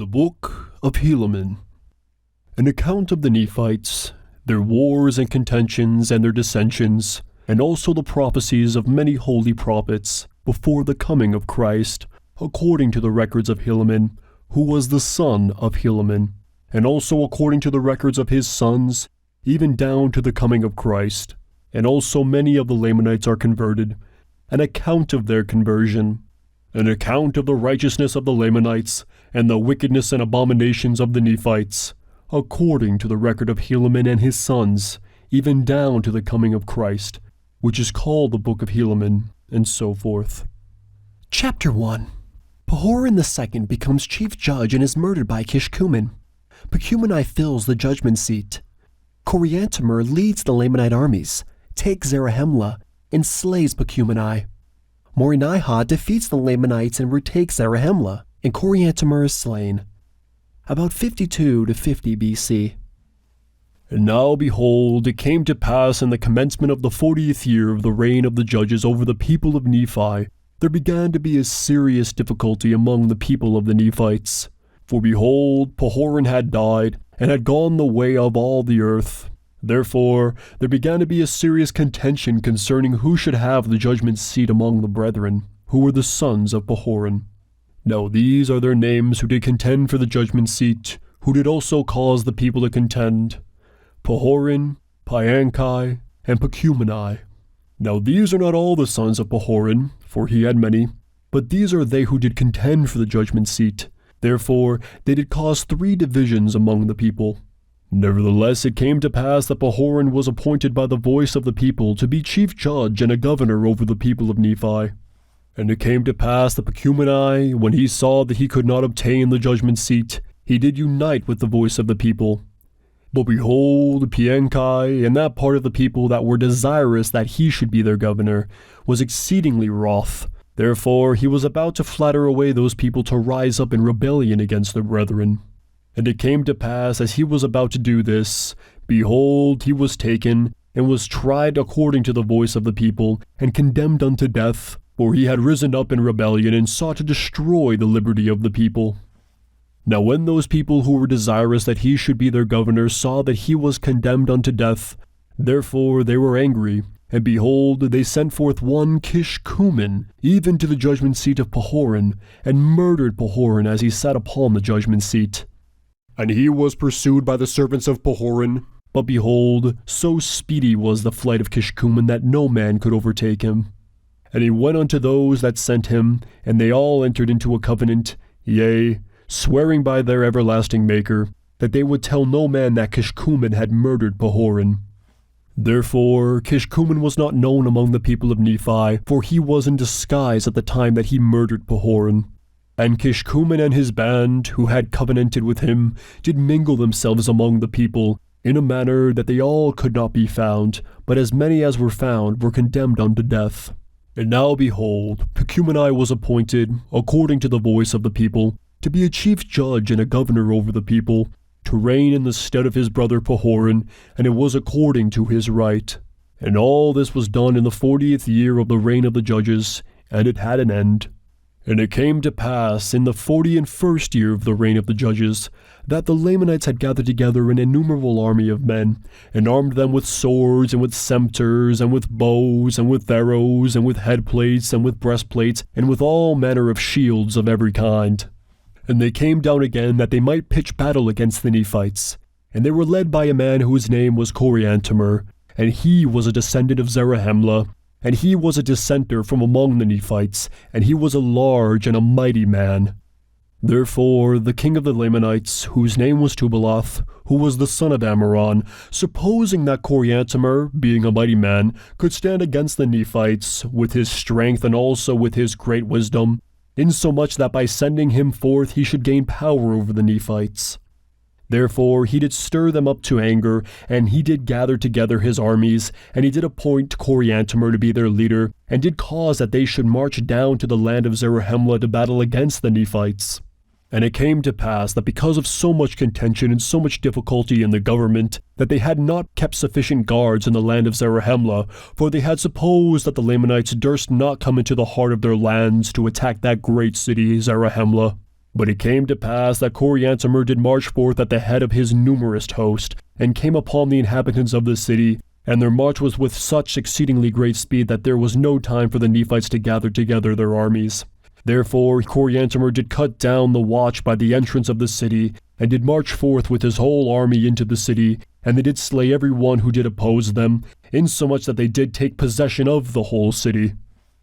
The Book of Helaman. An account of the Nephites, their wars and contentions and their dissensions, and also the prophecies of many holy prophets before the coming of Christ, according to the records of Helaman, who was the son of Helaman, and also according to the records of his sons, even down to the coming of Christ. And also many of the Lamanites are converted, an account of their conversion, an account of the righteousness of the Lamanites, and the wickedness and abominations of the Nephites, according to the record of Helaman and his sons, even down to the coming of Christ, which is called the Book of Helaman, and so forth. Chapter 1. Pahoran II becomes chief judge and is murdered by Kishkumen. Pecumeni fills the judgment seat. Coriantumr leads the Lamanite armies, takes Zarahemla, and slays Pecumeni. Morinihah defeats the Lamanites and retakes Zarahemla, and Coriantumr is slain. About 52 to 50 BC. And now behold, it came to pass in the commencement of the 40th year of the reign of the judges over the people of Nephi, there began to be a serious difficulty among the people of the Nephites. For behold, Pahoran had died, and had gone the way of all the earth. Therefore, there began to be a serious contention concerning who should have the judgment seat among the brethren, who were the sons of Pahoran. Now these are their names who did contend for the judgment seat, who did also cause the people to contend: Pahoran, Pianchi, and Pecumeni. Now these are not all the sons of Pahoran, for he had many, but these are they who did contend for the judgment seat. Therefore they did cause 3 divisions among the people. Nevertheless it came to pass that Pahoran was appointed by the voice of the people to be chief judge and a governor over the people of Nephi. And it came to pass that Pecumeni, when he saw that he could not obtain the judgment seat, he did unite with the voice of the people. But behold, Pianchi, and that part of the people that were desirous that he should be their governor, was exceedingly wroth. Therefore he was about to flatter away those people to rise up in rebellion against their brethren. And it came to pass, as he was about to do this, behold, he was taken, and was tried according to the voice of the people, and condemned unto death, for he had risen up in rebellion, and sought to destroy the liberty of the people. Now when those people who were desirous that he should be their governor saw that he was condemned unto death, therefore they were angry, and behold, they sent forth one Kishkumen, even to the judgment seat of Pahoran, and murdered Pahoran as he sat upon the judgment seat. And he was pursued by the servants of Pahoran, but behold, so speedy was the flight of Kishkumen that no man could overtake him. And he went unto those that sent him, and they all entered into a covenant, yea, swearing by their everlasting Maker, that they would tell no man that Kishkumen had murdered Pahoran. Therefore Kishkumen was not known among the people of Nephi, for he was in disguise at the time that he murdered Pahoran. And Kishkumen and his band, who had covenanted with him, did mingle themselves among the people, in a manner that they all could not be found, but as many as were found were condemned unto death. And now behold, Pecumeni was appointed, according to the voice of the people, to be a chief judge and a governor over the people, to reign in the stead of his brother Pahoran, and it was according to his right. And all this was done in the 40th year of the reign of the judges, and it had an end. And it came to pass in the 41st year of the reign of the judges, that the Lamanites had gathered together an innumerable army of men, and armed them with swords, and with scepters, and with bows, and with arrows, and with headplates, and with breastplates, and with all manner of shields of every kind. And they came down again that they might pitch battle against the Nephites. And they were led by a man whose name was Coriantumr, and he was a descendant of Zarahemla, and he was a dissenter from among the Nephites, and he was a large and a mighty man. Therefore the king of the Lamanites, whose name was Tubaloth, who was the son of Ammoron, supposing that Coriantumr, being a mighty man, could stand against the Nephites, with his strength and also with his great wisdom, insomuch that by sending him forth he should gain power over the Nephites. Therefore he did stir them up to anger, and he did gather together his armies, and he did appoint Coriantumr to be their leader, and did cause that they should march down to the land of Zarahemla to battle against the Nephites. And it came to pass that because of so much contention and so much difficulty in the government, that they had not kept sufficient guards in the land of Zarahemla, for they had supposed that the Lamanites durst not come into the heart of their lands to attack that great city Zarahemla. But it came to pass that Coriantumr did march forth at the head of his numerous host, and came upon the inhabitants of the city, and their march was with such exceedingly great speed that there was no time for the Nephites to gather together their armies. Therefore Coriantumr did cut down the watch by the entrance of the city, and did march forth with his whole army into the city, and they did slay every one who did oppose them, insomuch that they did take possession of the whole city.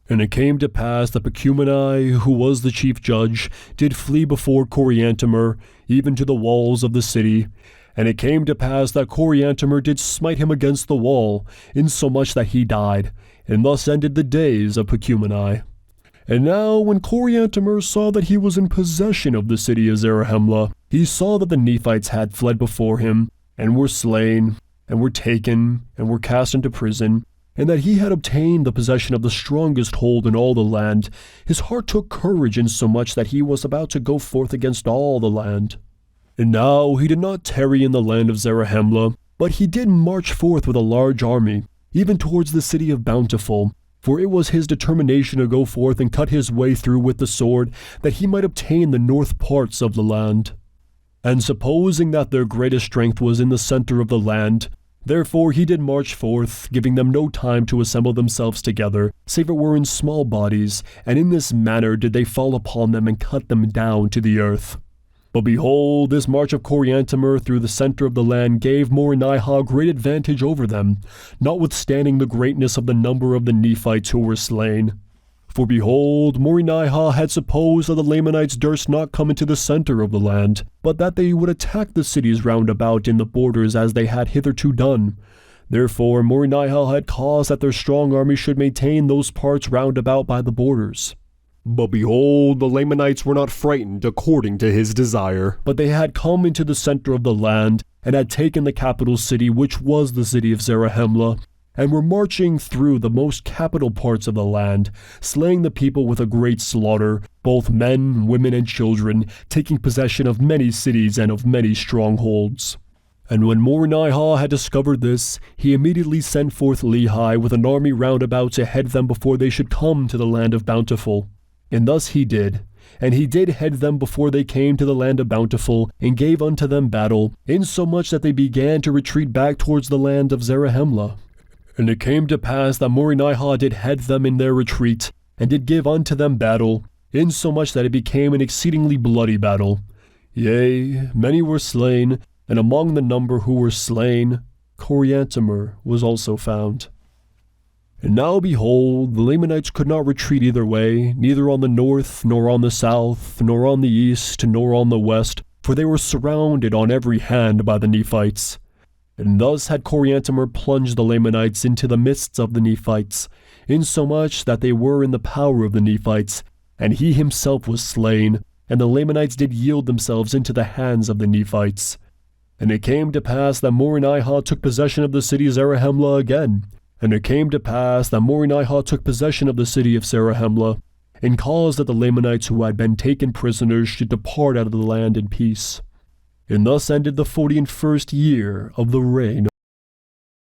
And it came to pass that Pacumeni, who was the chief judge, did flee before Coriantumr, even to the walls of the city. And it came to pass that Coriantumr did smite him against the wall, insomuch that he died, and thus ended the days of Pacumeni. And now when Coriantumr saw that he was in possession of the city of Zarahemla, he saw that the Nephites had fled before him, and were slain, and were taken, and were cast into prison, and that he had obtained the possession of the strongest hold in all the land. His heart took courage insomuch that he was about to go forth against all the land. And now he did not tarry in the land of Zarahemla, but he did march forth with a large army, even towards the city of Bountiful, for it was his determination to go forth and cut his way through with the sword, that he might obtain the north parts of the land. And supposing that their greatest strength was in the center of the land, therefore he did march forth, giving them no time to assemble themselves together, save it were in small bodies, and in this manner did they fall upon them and cut them down to the earth. But behold, this march of Coriantumr through the center of the land gave Moronihah great advantage over them, notwithstanding the greatness of the number of the Nephites who were slain. For behold, Moronihah had supposed that the Lamanites durst not come into the center of the land, but that they would attack the cities round about in the borders as they had hitherto done. Therefore Moronihah had caused that their strong army should maintain those parts round about by the borders. But behold, the Lamanites were not frightened according to his desire, but they had come into the center of the land, and had taken the capital city, which was the city of Zarahemla, and were marching through the most capital parts of the land, slaying the people with a great slaughter, both men, women, and children, taking possession of many cities and of many strongholds. And when Moronihah had discovered this, he immediately sent forth Lehi with an army round about to head them before they should come to the land of Bountiful. And thus he did, and he did head them before they came to the land of Bountiful, and gave unto them battle, insomuch that they began to retreat back towards the land of Zarahemla. And it came to pass that Moronihah did head them in their retreat, and did give unto them battle, insomuch that it became an exceedingly bloody battle. Yea, many were slain, and among the number who were slain, Coriantumr was also found. And now behold, the Lamanites could not retreat either way, neither on the north, nor on the south, nor on the east, nor on the west, for they were surrounded on every hand by the Nephites. And thus had Coriantumr plunged the Lamanites into the midst of the Nephites, insomuch that they were in the power of the Nephites, and he himself was slain, and the Lamanites did yield themselves into the hands of the Nephites. And it came to pass that Moronihah took possession of the city of Zarahemla again. And it came to pass that Moronihah took possession of the city of Zarahemla, and caused that the Lamanites who had been taken prisoners should depart out of the land in peace. And thus ended the 41st year of the reign